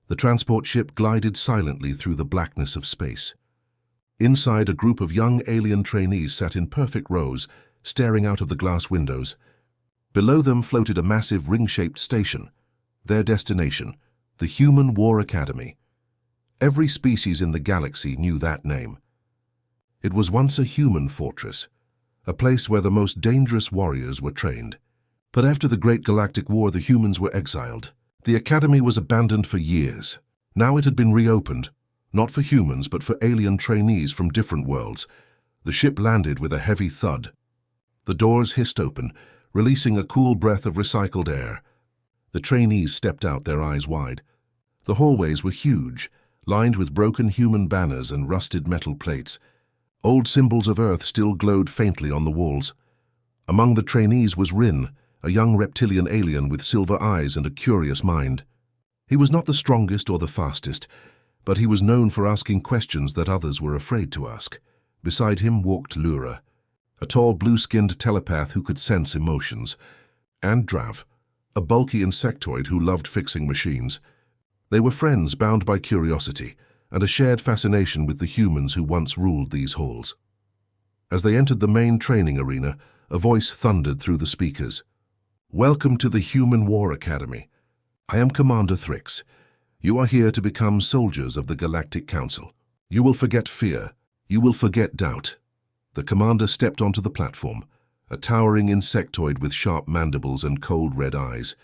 The transport ship glided silently through the blackness of space. Inside, a group of young alien trainees sat in perfect rows, staring out of the glass windows. Below them floated a massive ring-shaped station, their destination, the Human War Academy. Every species in the galaxy knew that name. It was once a human fortress, a place where the most dangerous warriors were trained. But after the Great Galactic War, the humans were exiled. The Academy was abandoned for years. Now it had been reopened, not for humans but for alien trainees from different worlds. The ship landed with a heavy thud. The doors hissed open, releasing a cool breath of recycled air. The trainees stepped out, their eyes wide. The hallways were huge, lined with broken human banners and rusted metal plates. Old symbols of Earth still glowed faintly on the walls. Among the trainees was Rin, a young reptilian alien with silver eyes and a curious mind. He was not the strongest or the fastest, but he was known for asking questions that others were afraid to ask. Beside him walked Lura, a tall blue-skinned telepath who could sense emotions, and Drav, a bulky insectoid who loved fixing machines. They were friends bound by curiosity and a shared fascination with the humans who once ruled these halls. As they entered the main training arena, a voice thundered through the speakers. "Welcome to the Human War Academy. I am Commander Thrix. You are here to become soldiers of the Galactic Council. You will forget fear. You will forget doubt." The commander stepped onto the platform, a towering insectoid with sharp mandibles and cold red eyes.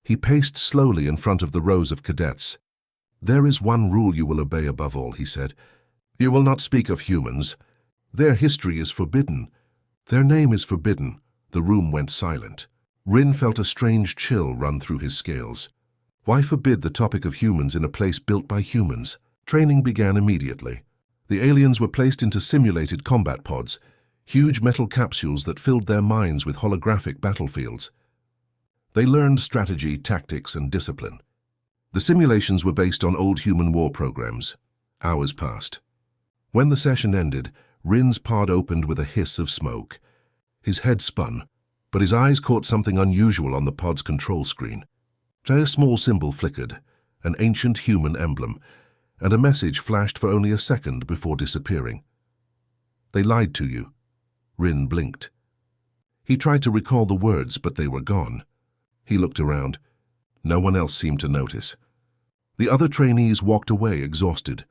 He paced slowly in front of the rows of cadets. "There is one rule you will obey above all," he said. "You will not speak of humans. Their history is forbidden. Their name is forbidden." The room went silent. Rin felt a strange chill run through his scales. Why forbid the topic of humans in a place built by humans? Training began immediately. The aliens were placed into simulated combat pods, huge metal capsules that filled their minds with holographic battlefields. They learned strategy, tactics, and discipline. The simulations were based on old human war programs. Hours passed. When the session ended, Rin's pod opened with a hiss of smoke. His head spun, but his eyes caught something unusual on the pod's control screen. A small symbol flickered, an ancient human emblem, and a message flashed for only a second before disappearing. "They lied to you." Rin blinked. He tried to recall the words, but they were gone. He looked around. No one else seemed to notice. The other trainees walked away exhausted.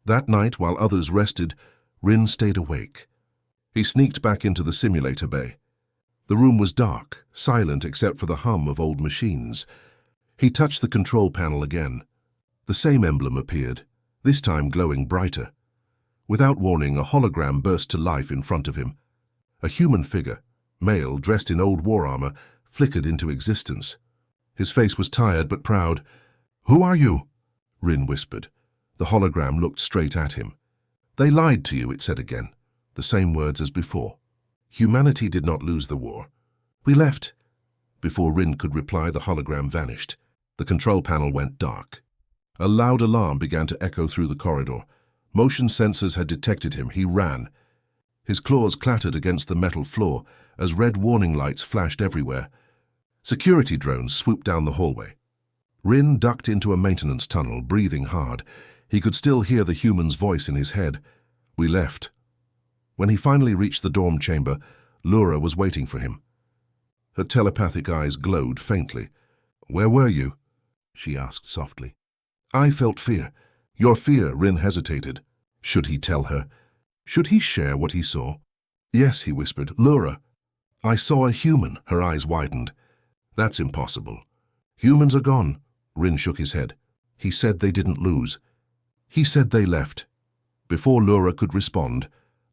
That night, while others rested, Rin stayed awake. He sneaked back into the simulator bay. The room was dark, silent except for the hum of old machines. He touched the control panel again. The same emblem appeared, this time glowing brighter. Without warning, a hologram burst to life in front of him. A human figure, male, dressed in old war armor, flickered into existence. His face was tired but proud. "Who are you?" Rin whispered. The hologram looked straight at him. "They lied to you," it said again, the same words as before. "Humanity did not lose the war. We left." Before Rin could reply, the hologram vanished. The control panel went dark. A loud alarm began to echo through the corridor. Motion sensors had detected him. He ran. His claws clattered against the metal floor as red warning lights flashed everywhere. Security drones swooped down the hallway. Rin ducked into a maintenance tunnel, breathing hard. He could still hear the human's voice in his head. "We left." When he finally reached the dorm chamber, Lura was waiting for him. Her telepathic eyes glowed faintly. "Where were you?" she asked softly. "I felt fear." "Your fear," Rin hesitated. Should he tell her? Should he share what he saw? "Yes," he whispered. "Lura, I saw a human." Her eyes widened. "That's impossible." "Humans are gone." Rin shook his head. "He said they didn't lose. He said they left." Before Lura could respond,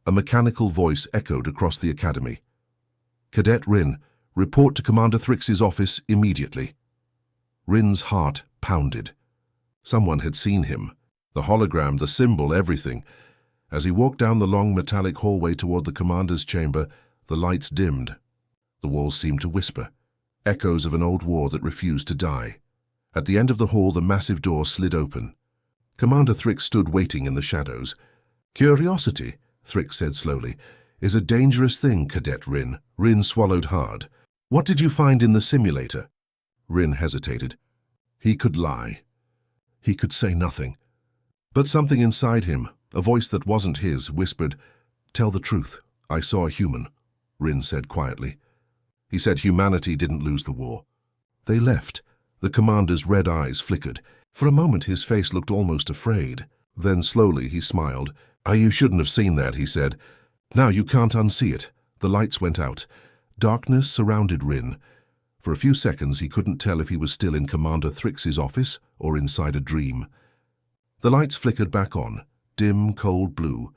a mechanical voice echoed across the academy. "Cadet Rin, report to Commander Thrix's office immediately." Rin's heart pounded. Someone had seen him. The hologram, the symbol, everything. As he walked down the long metallic hallway toward the commander's chamber, the lights dimmed. The walls seemed to whisper, echoes of an old war that refused to die. At the end of the hall, the massive door slid open. Commander Thrix stood waiting in the shadows. "Curiosity," Thrix said slowly, "is a dangerous thing, Cadet Rin." Rin swallowed hard. "What did you find in the simulator?" Rin hesitated. He could lie. He could say nothing. But something inside him, a voice that wasn't his, whispered, "Tell the truth. I saw a human," Rin said quietly. He said humanity didn't lose the war. They left. The commander's red eyes flickered. For a moment his face looked almost afraid. Then slowly he smiled. You shouldn't have seen that," he said. "Now you can't unsee it." The lights went out. Darkness surrounded Rin. For a few seconds he couldn't tell if he was still in Commander Thrix's office or inside a dream. The lights flickered back on, dim, cold blue.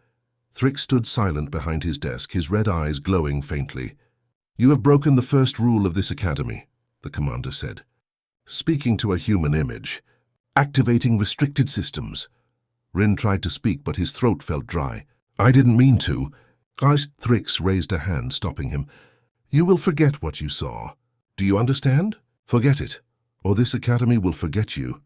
Thrix stood silent behind his desk, his red eyes glowing faintly. "You have broken the first rule of this academy," the commander said. "Speaking to a human image. Activating restricted systems." Rin tried to speak, but his throat felt dry. "I didn't mean to." Thrix raised a hand, stopping him. "You will forget what you saw. Do you understand? Forget it, or this academy will forget you."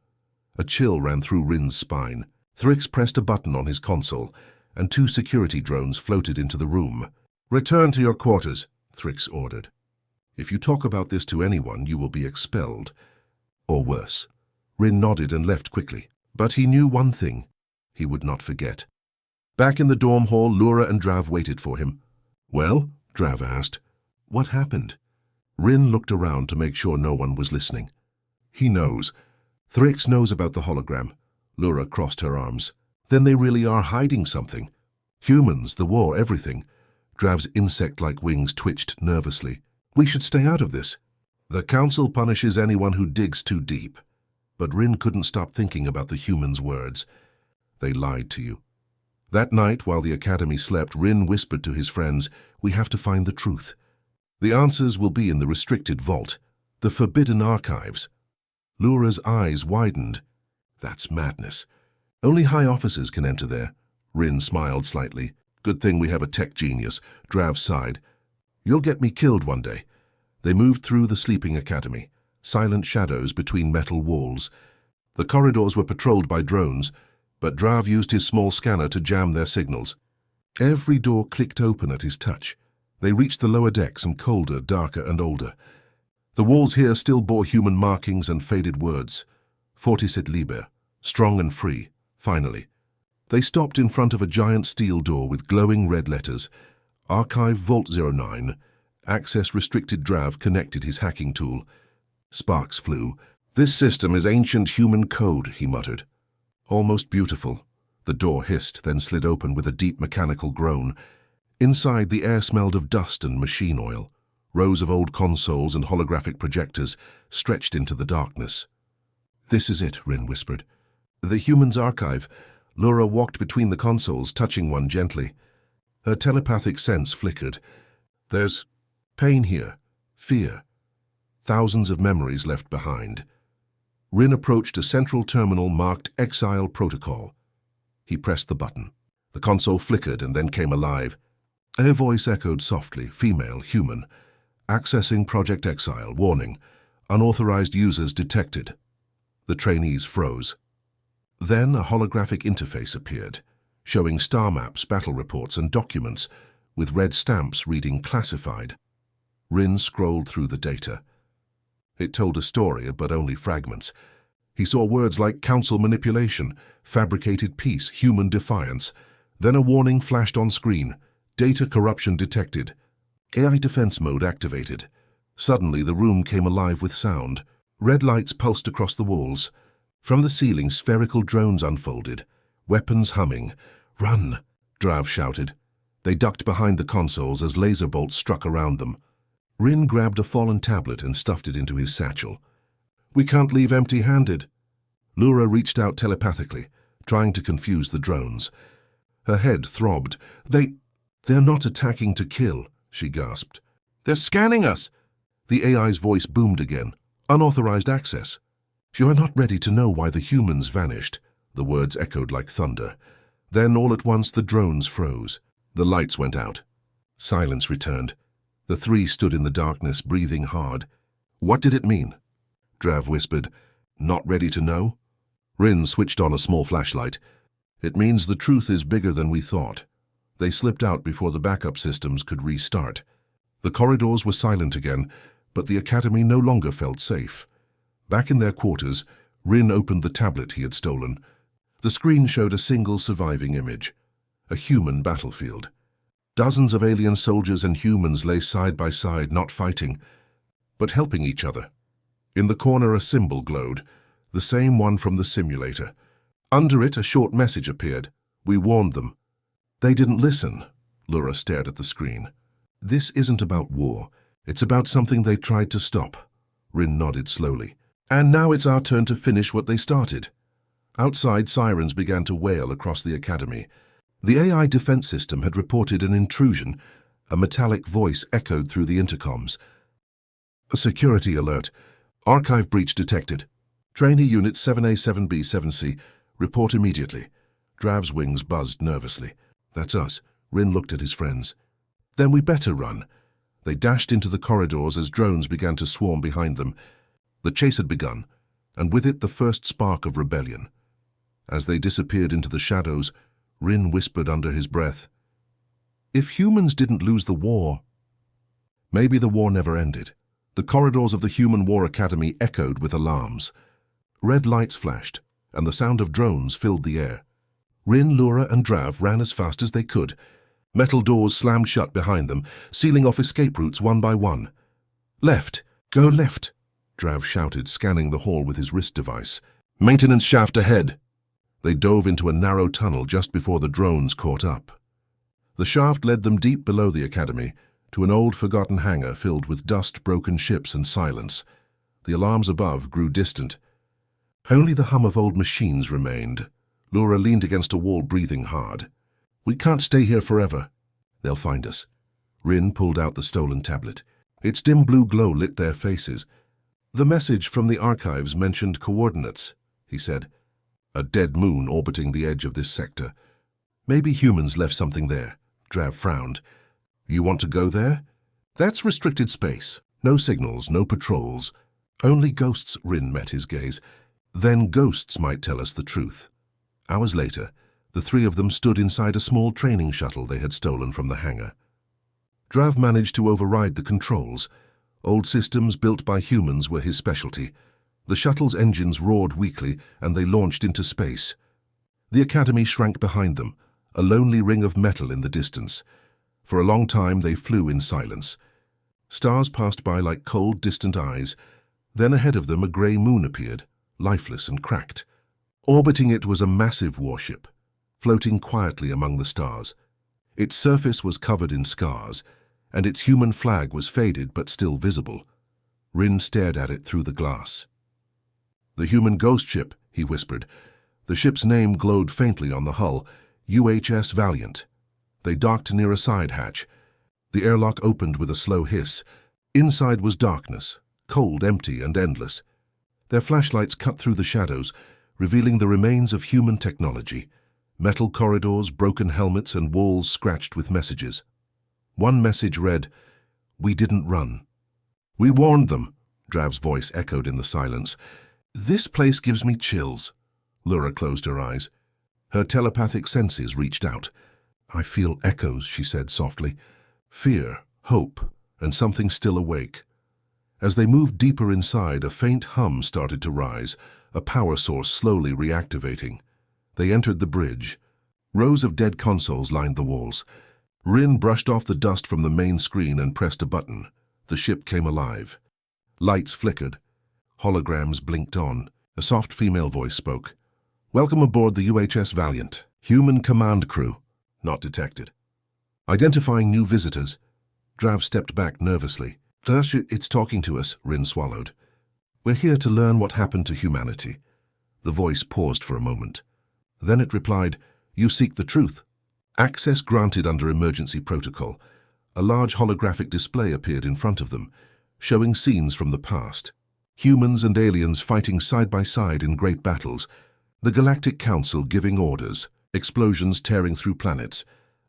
A chill ran through Rin's spine. Thrix pressed a button on his console, and 2 security drones floated into the room. "Return to your quarters," Thrix ordered. "If you talk about this to anyone, you will be expelled. Or worse." Rin nodded and left quickly. But he knew one thing. He would not forget. Back in the dorm hall, Lura and Drav waited for him. "Well?" Drav asked. "What happened?" Rin looked around to make sure no one was listening. "He knows. Thrix knows about the hologram." Lura crossed her arms. "Then they really are hiding something. Humans, the war, everything." Drav's insect-like wings twitched nervously. "We should stay out of this." "The Council punishes anyone who digs too deep." But Rin couldn't stop thinking about the humans' words. They lied to you. That night, while the academy slept, Rin whispered to his friends, "We have to find the truth. The answers will be in the restricted vault, the forbidden archives." Lura's eyes widened. "That's madness. Only high officers can enter there." Rin smiled slightly. "Good thing we have a tech genius." Drav sighed. "You'll get me killed one day." They moved through the sleeping academy, silent shadows between metal walls. The corridors were patrolled by drones, but Drav used his small scanner to jam their signals. Every door clicked open at his touch. They reached the lower decks, and colder, darker, and older. The walls here still bore human markings and faded words. "Fortis et liber," strong and free, finally. They stopped in front of a giant steel door with glowing red letters. "Archive Vault 09. Access restricted." Drav connected his hacking tool. Sparks flew. "This system is ancient human code," he muttered. "Almost beautiful." The door hissed, then slid open with a deep mechanical groan. Inside, the air smelled of dust and machine oil. Rows of old consoles and holographic projectors stretched into the darkness. "This is it," Rin whispered. "The Human's Archive." Lura walked between the consoles, touching one gently. Her telepathic sense flickered. "There's pain here, fear, thousands of memories left behind." Rin approached a central terminal marked Exile Protocol. He pressed the button. The console flickered and then came alive. A voice echoed softly, female, human. "Accessing Project Exile. Warning. Unauthorized users detected." The trainees froze. Then a holographic interface appeared, showing star maps, battle reports, and documents, with red stamps reading classified. Rin scrolled through the data. It told a story, but only fragments. He saw words like council manipulation, fabricated peace, human defiance. Then a warning flashed on screen. Data corruption detected. AI defense mode activated. Suddenly, the room came alive with sound. Red lights pulsed across the walls. From the ceiling, spherical drones unfolded, weapons humming. "Run!" Drav shouted. They ducked behind the consoles as laser bolts struck around them. Rin grabbed a fallen tablet and stuffed it into his satchel. "We can't leave empty-handed." Lura reached out telepathically, trying to confuse the drones. Her head throbbed. They're not attacking to kill," she gasped. "They're scanning us!" The AI's voice boomed again. "Unauthorized access." "You are not ready to know why the humans vanished." The words echoed like thunder. Then, all at once, the drones froze. The lights went out. Silence returned. The three stood in the darkness, breathing hard. "What did it mean?" Drav whispered. "Not ready to know?" Rin switched on a small flashlight. "It means the truth is bigger than we thought." They slipped out before the backup systems could restart. The corridors were silent again, but the academy no longer felt safe. Back in their quarters, Rin opened the tablet he had stolen. The screen showed a single surviving image. A human battlefield. Dozens of alien soldiers and humans lay side by side, not fighting, but helping each other. In the corner a symbol glowed, the same one from the simulator. Under it a short message appeared. We warned them. They didn't listen. Laura stared at the screen. This isn't about war. It's about something they tried to stop. Rin nodded slowly. And now it's our turn to finish what they started. Outside, sirens began to wail across the academy. The AI defense system had reported an intrusion. A metallic voice echoed through the intercoms. A security alert. Archive breach detected. Trainee Unit 7A, 7B, 7C. Report immediately. Drav's wings buzzed nervously. That's us. Rin looked at his friends. Then we better run. They dashed into the corridors as drones began to swarm behind them. The chase had begun, and with it the first spark of rebellion. As they disappeared into the shadows, Rin whispered under his breath, "If humans didn't lose the war..." Maybe the war never ended. The corridors of the Human War Academy echoed with alarms. Red lights flashed, and the sound of drones filled the air. Rin, Laura, and Drav ran as fast as they could. Metal doors slammed shut behind them, sealing off escape routes one by one. "Left! Go left!" Drav shouted, scanning the hall with his wrist device. "Maintenance shaft ahead!" They dove into a narrow tunnel just before the drones caught up. The shaft led them deep below the academy, to an old forgotten hangar filled with dust, broken ships, and silence. The alarms above grew distant. Only the hum of old machines remained. Laura leaned against a wall, breathing hard. "We can't stay here forever. They'll find us." Rin pulled out the stolen tablet. Its dim blue glow lit their faces. "The message from the archives mentioned coordinates," he said. "A dead moon orbiting the edge of this sector. Maybe humans left something there." Drav frowned. "You want to go there?" "That's restricted space. No signals, no patrols. Only ghosts." Rin met his gaze. "Then ghosts might tell us the truth." Hours later, the three of them stood inside a small training shuttle they had stolen from the hangar. Drav managed to override the controls. Old systems built by humans were his specialty. The shuttle's engines roared weakly, and they launched into space. The academy shrank behind them, a lonely ring of metal in the distance. For a long time they flew in silence. Stars passed by like cold, distant eyes. Then ahead of them a grey moon appeared, lifeless and cracked. Orbiting it was a massive warship, floating quietly among the stars. Its surface was covered in scars, and its human flag was faded but still visible. Rin stared at it through the glass. "The human ghost ship," he whispered. The ship's name glowed faintly on the hull, UHS Valiant. They docked near a side hatch. The airlock opened with a slow hiss. Inside was darkness, cold, empty, and endless. Their flashlights cut through the shadows, revealing the remains of human technology. Metal corridors, broken helmets, and walls scratched with messages. One message read, "We didn't run." "We warned them," Drav's voice echoed in the silence. "This place gives me chills." Laura closed her eyes. Her telepathic senses reached out. "I feel echoes," she said softly. "Fear, hope, and something still awake." As they moved deeper inside, a faint hum started to rise, a power source slowly reactivating. They entered the bridge. Rows of dead consoles lined the walls. Rin brushed off the dust from the main screen and pressed a button. The ship came alive. Lights flickered. Holograms blinked on. A soft female voice spoke. "Welcome aboard the UHS Valiant. Human command crew. Not detected." Identifying new visitors, Drav stepped back nervously. "It's talking to us," Rin swallowed. "We're here to learn what happened to humanity." The voice paused for a moment. Then it replied, "You seek the truth." Access granted under emergency protocol. A large holographic display appeared in front of them, showing scenes from the past. Humans and aliens fighting side by side in great battles. The Galactic Council giving orders. Explosions tearing through planets.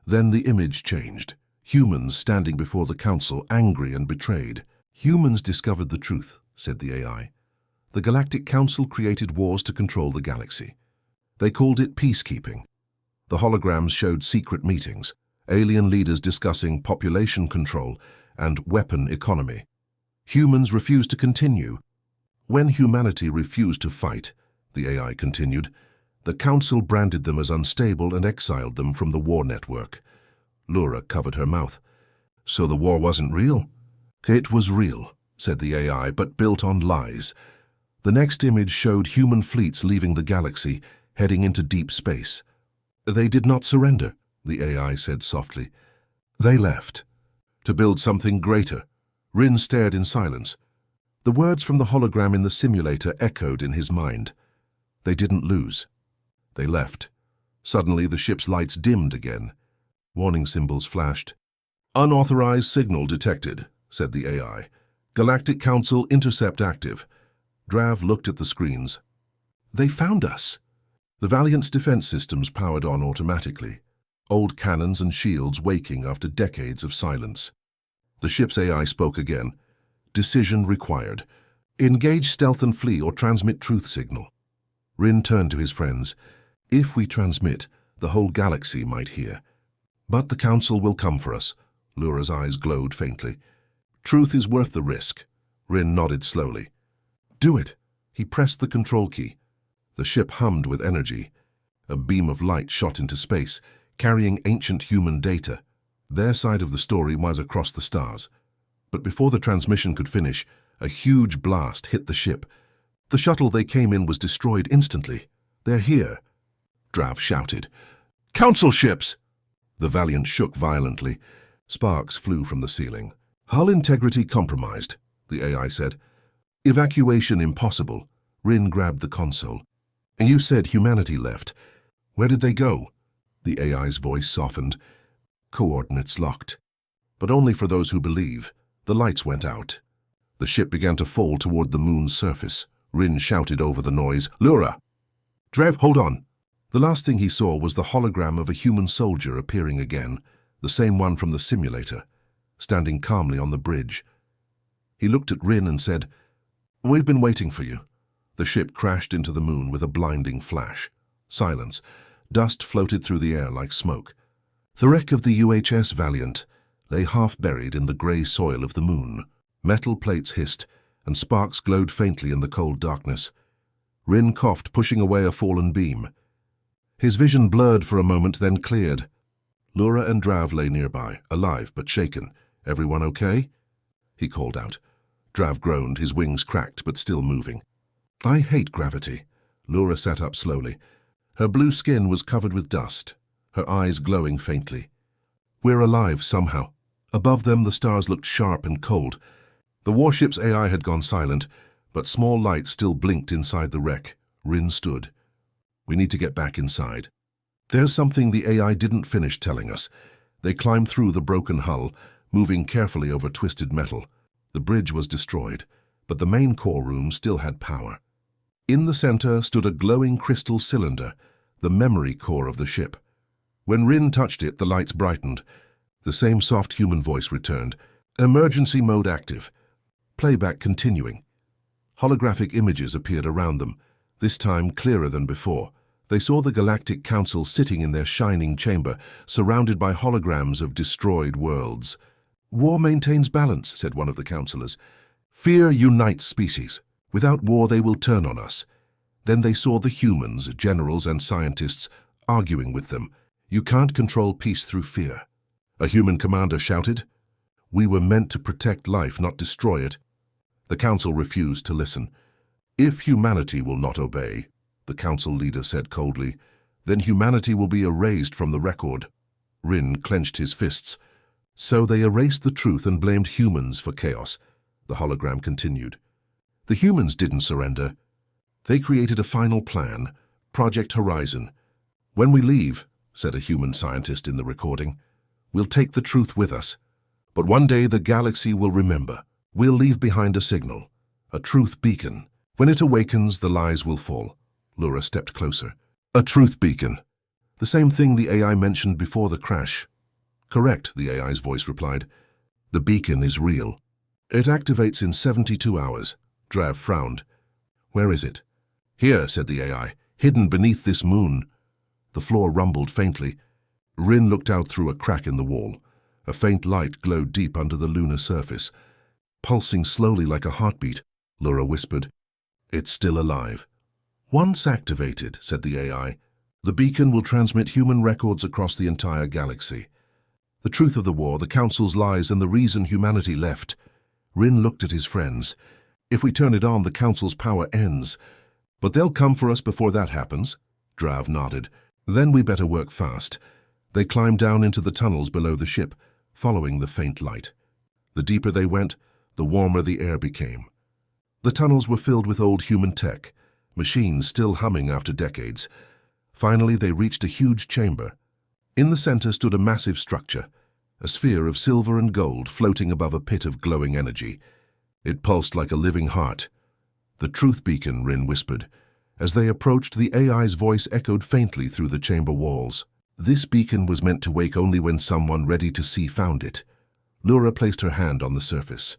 Then the image changed. Humans standing before the Council, angry and betrayed. "Humans discovered the truth," said the AI. "The Galactic Council created wars to control the galaxy. They called it peacekeeping." The holograms showed secret meetings, alien leaders discussing population control and weapon economy. Humans refused to continue. When humanity refused to fight, the AI continued. The Council branded them as unstable and exiled them from the war network. Laura covered her mouth. So the war wasn't real? It was real, said the AI, but built on lies. The next image showed human fleets leaving the galaxy, heading into deep space. They did not surrender, the AI said softly. They left. To build something greater. Rin stared in silence. The words from the hologram in the simulator echoed in his mind. They didn't lose. They left. Suddenly the ship's lights dimmed again. Warning symbols flashed. Unauthorized signal detected, said the AI. Galactic Council intercept active. Drav looked at the screens. They found us. The Valiant's defense systems powered on automatically. Old cannons and shields waking after decades of silence. The ship's AI spoke again. Decision required. Engage stealth and flee or transmit truth signal. Rin turned to his friends. If we transmit, the whole galaxy might hear. But the Council will come for us. Lura's eyes glowed faintly. Truth is worth the risk. Rin nodded slowly. Do it. He pressed the control key. The ship hummed with energy. A beam of light shot into space, carrying ancient human data. Their side of the story was across the stars. But before the transmission could finish, a huge blast hit the ship. The shuttle they came in was destroyed instantly. They're here. Drav shouted. Council ships! The Valiant shook violently. Sparks flew from the ceiling. Hull integrity compromised, the AI said. Evacuation impossible. Rin grabbed the console. You said humanity left. Where did they go? The AI's voice softened. Coordinates locked. But only for those who believe. The lights went out. The ship began to fall toward the moon's surface. Rin shouted over the noise, Lura! Drev, hold on! The last thing he saw was the hologram of a human soldier appearing again, the same one from the simulator, standing calmly on the bridge. He looked at Rin and said, We've been waiting for you. The ship crashed into the moon with a blinding flash. Silence. Dust floated through the air like smoke. The wreck of the UHS Valiant lay half-buried in the grey soil of the moon. Metal plates hissed, and sparks glowed faintly in the cold darkness. Rin coughed, pushing away a fallen beam. His vision blurred for a moment, then cleared. Lura and Drav lay nearby, alive but shaken. Everyone okay? He called out. Drav groaned, his wings cracked but still moving. I hate gravity. Lura sat up slowly. Her blue skin was covered with dust, her eyes glowing faintly. We're alive somehow. Above them the stars looked sharp and cold. The warship's AI had gone silent, but small lights still blinked inside the wreck. Rin stood. We need to get back inside. There's something the AI didn't finish telling us. They climbed through the broken hull, moving carefully over twisted metal. The bridge was destroyed, but the main core room still had power. In the center stood a glowing crystal cylinder, the memory core of the ship. When Rin touched it, the lights brightened. The same soft human voice returned. Emergency mode active. Playback continuing. Holographic images appeared around them, this time clearer than before. They saw the Galactic Council sitting in their shining chamber, surrounded by holograms of destroyed worlds. War maintains balance, said one of the counselors. Fear unites species. Without war, they will turn on us. Then they saw the humans, generals and scientists, arguing with them. You can't control peace through fear. A human commander shouted. We were meant to protect life, not destroy it. The council refused to listen. If humanity will not obey, the council leader said coldly, then humanity will be erased from the record. Rin clenched his fists. So they erased the truth and blamed humans for chaos, the hologram continued. The humans didn't surrender. They created a final plan, Project Horizon. When we leave, said a human scientist in the recording, we'll take the truth with us. But one day the galaxy will remember. We'll leave behind a signal, a truth beacon. When it awakens, the lies will fall. Lura stepped closer. A truth beacon. The same thing the AI mentioned before the crash. Correct, the AI's voice replied. The beacon is real. It activates in 72 hours. Drav frowned. Where is it? Here, said the AI, hidden beneath this moon. The floor rumbled faintly. Rin looked out through a crack in the wall. A faint light glowed deep under the lunar surface. Pulsing slowly like a heartbeat, Lura whispered. It's still alive. Once activated, said the AI, the beacon will transmit human records across the entire galaxy. The truth of the war, the Council's lies, and the reason humanity left. Rin looked at his friends. If we turn it on, the Council's power ends. But they'll come for us before that happens. Drav nodded. Then we better work fast. They climbed down into the tunnels below the ship, following the faint light. The deeper they went, the warmer the air became. The tunnels were filled with old human tech, machines still humming after decades. Finally, they reached a huge chamber. In the center stood a massive structure, a sphere of silver and gold floating above a pit of glowing energy. It pulsed like a living heart. The truth beacon, Rin whispered. As they approached, the AI's voice echoed faintly through the chamber walls. This beacon was meant to wake only when someone ready to see found it. Lura placed her hand on the surface.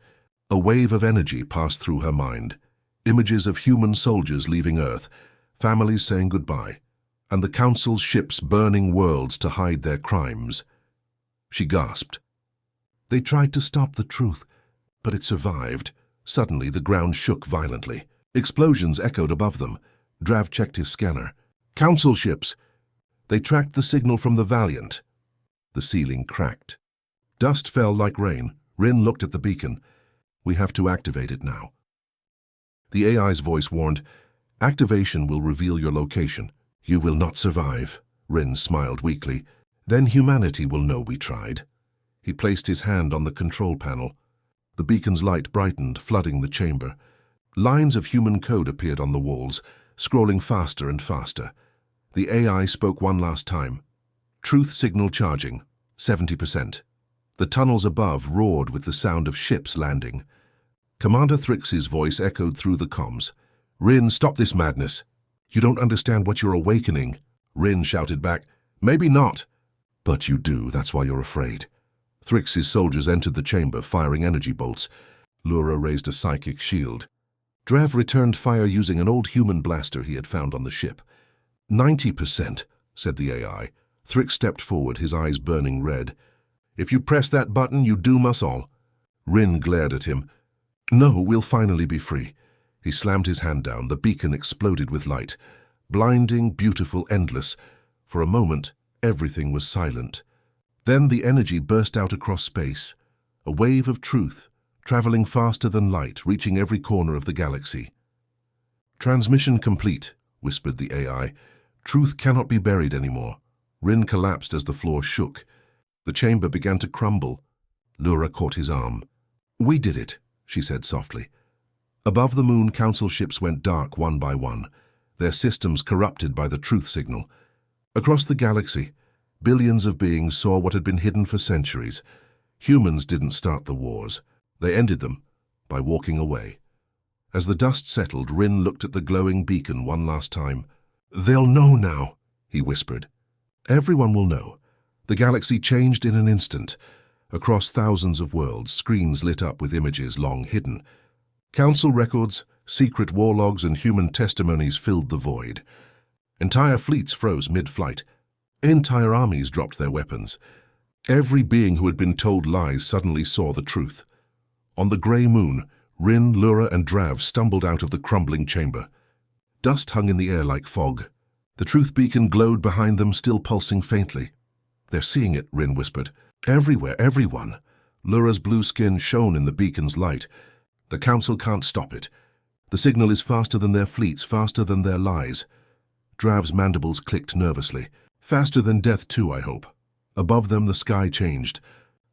A wave of energy passed through her mind. Images of human soldiers leaving Earth, families saying goodbye, and the Council's ships burning worlds to hide their crimes. She gasped. They tried to stop the truth, but it survived. Suddenly, the ground shook violently. Explosions echoed above them. Drav checked his scanner. Council ships! They tracked the signal from the Valiant. The ceiling cracked. Dust fell like rain. Rin looked at the beacon. We have to activate it now. The AI's voice warned, activation will reveal your location. You will not survive. Rin smiled weakly. Then humanity will know we tried. He placed his hand on the control panel. The beacon's light brightened, flooding the chamber. Lines of human code appeared on the walls, scrolling faster and faster. The AI spoke one last time. Truth signal charging, 70%. The tunnels above roared with the sound of ships landing. Commander Thrix's voice echoed through the comms. Rin, stop this madness. You don't understand what you're awakening. Rin shouted back. Maybe not. But you do, that's why you're afraid. Thrix's soldiers entered the chamber, firing energy bolts. Lura raised a psychic shield. Drav returned fire using an old human blaster he had found on the ship. 90%, said the AI. Thrix stepped forward, his eyes burning red. If you press that button, you doom us all. Rin glared at him. No, we'll finally be free. He slammed his hand down. The beacon exploded with light. Blinding, beautiful, endless. For a moment, everything was silent. Then the energy burst out across space. A wave of truth, traveling faster than light, reaching every corner of the galaxy. Transmission complete, whispered the AI. Truth cannot be buried anymore. Rin collapsed as the floor shook. The chamber began to crumble. Lura caught his arm. We did it, she said softly. Above the moon, Council ships went dark one by one, their systems corrupted by the truth signal. Across the galaxy, billions of beings saw what had been hidden for centuries. Humans didn't start the wars. They ended them by walking away. As the dust settled, Rin looked at the glowing beacon one last time. They'll know now, he whispered. Everyone will know. The galaxy changed in an instant. Across thousands of worlds, screens lit up with images long hidden. Council records, secret war logs, and human testimonies filled the void. Entire fleets froze mid-flight. Entire armies dropped their weapons. Every being who had been told lies suddenly saw the truth. On the grey moon, Rin, Lura, and Drav stumbled out of the crumbling chamber. Dust hung in the air like fog. The truth beacon glowed behind them, still pulsing faintly. They're seeing it, Rin whispered. Everywhere, everyone. Lura's blue skin shone in the beacon's light. The Council can't stop it. The signal is faster than their fleets, faster than their lies. Drav's mandibles clicked nervously. Faster than death too, I hope. Above them the sky changed.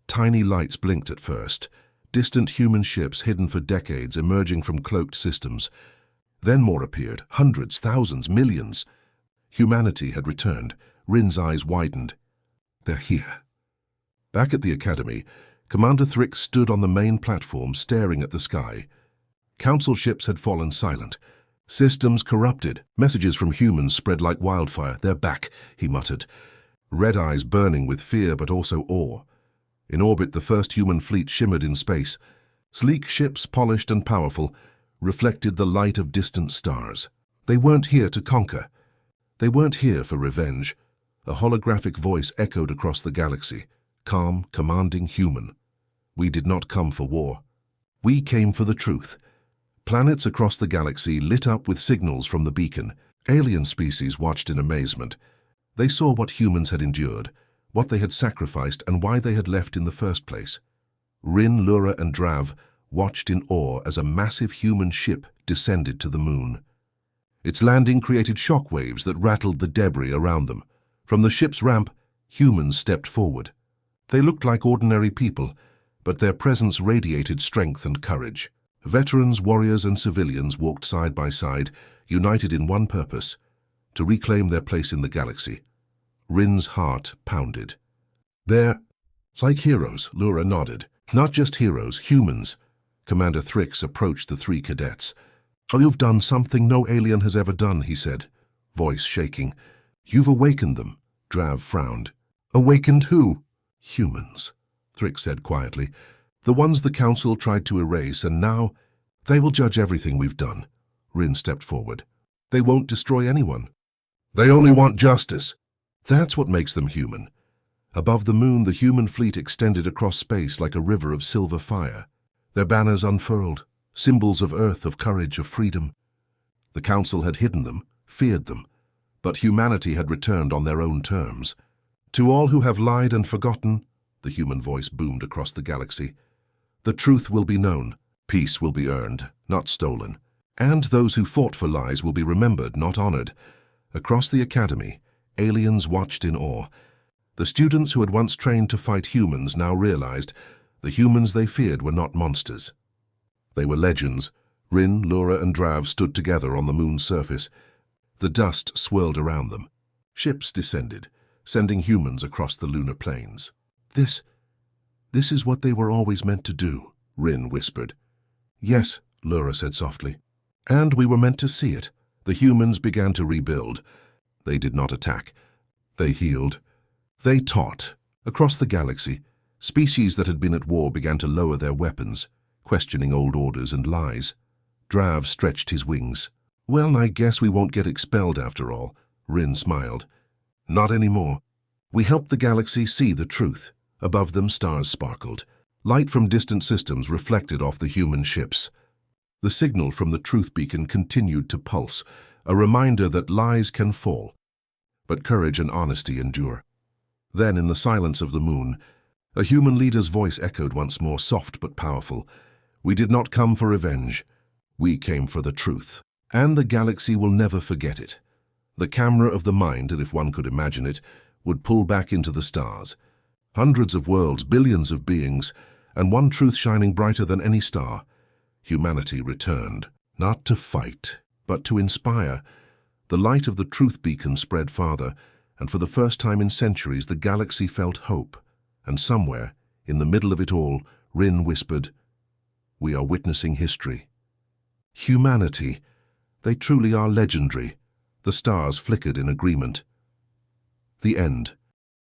Tiny lights blinked at first. Distant human ships hidden for decades emerging from cloaked systems. Then more appeared, hundreds, thousands, millions. Humanity had returned. Rin's eyes widened. They're here. Back at the Academy, Commander Thrix stood on the main platform staring at the sky. Council ships had fallen silent. Systems corrupted. Messages from humans spread like wildfire. They're back, he muttered. Red eyes burning with fear but also awe. In orbit, the first human fleet shimmered in space. Sleek ships, polished and powerful, reflected the light of distant stars. They weren't here to conquer. They weren't here for revenge. A holographic voice echoed across the galaxy, calm, commanding, human. We did not come for war. We came for the truth. Planets across the galaxy lit up with signals from the beacon. Alien species watched in amazement. They saw what humans had endured, what they had sacrificed, and why they had left in the first place. Rin, Lura, and Drav watched in awe as a massive human ship descended to the moon. Its landing created shock waves that rattled the debris around them. From the ship's ramp, humans stepped forward. They looked like ordinary people, but their presence radiated strength and courage. Veterans, warriors, and civilians walked side by side, united in one purpose: to reclaim their place in the galaxy. Rin's heart pounded. They're like heroes, Lura nodded. Not just heroes, humans. Commander Thrix approached the three cadets. "Oh, you've done something no alien has ever done," he said, voice shaking. "You've awakened them." Drav frowned. "Awakened who?" "Humans," Thrix said quietly. "The ones the Council tried to erase, and now they will judge everything we've done." Rin stepped forward. "They won't destroy anyone. They only want justice." "That's what makes them human." Above the moon, the human fleet extended across space like a river of silver fire. Their banners unfurled, symbols of Earth, of courage, of freedom. The Council had hidden them, feared them, but humanity had returned on their own terms. "To all who have lied and forgotten," the human voice boomed across the galaxy, "the truth will be known. Peace will be earned, not stolen. And those who fought for lies will be remembered, not honored." Across the academy, aliens watched in awe. The students who had once trained to fight humans now realized the humans they feared were not monsters. They were legends. Rin, Lura, and Drav stood together on the moon's surface. The dust swirled around them. Ships descended, sending humans across the lunar plains. This is what they were always meant to do," Rin whispered. "Yes," Lura said softly. "And we were meant to see it." The humans began to rebuild. They did not attack. They healed. They taught. Across the galaxy, species that had been at war began to lower their weapons, questioning old orders and lies. Drav stretched his wings. "Well, I guess we won't get expelled after all," Rin smiled. "Not anymore." We helped the galaxy see the truth. Above them, stars sparkled. Light from distant systems reflected off the human ships. The signal from the truth beacon continued to pulse, a reminder that lies can fall, but courage and honesty endure. Then, in the silence of the moon, a human leader's voice echoed once more, soft but powerful. "We did not come for revenge. We came for the truth. And the galaxy will never forget it." The camera of the mind, and if one could imagine it, would pull back into the stars. Hundreds of worlds, billions of beings, and one truth shining brighter than any star. Humanity returned, not to fight, but to inspire. The light of the truth beacon spread farther, and for the first time in centuries the galaxy felt hope. And somewhere, in the middle of it all, Rin whispered, "We are witnessing history." Humanity. They truly are legendary. The stars flickered in agreement. The end.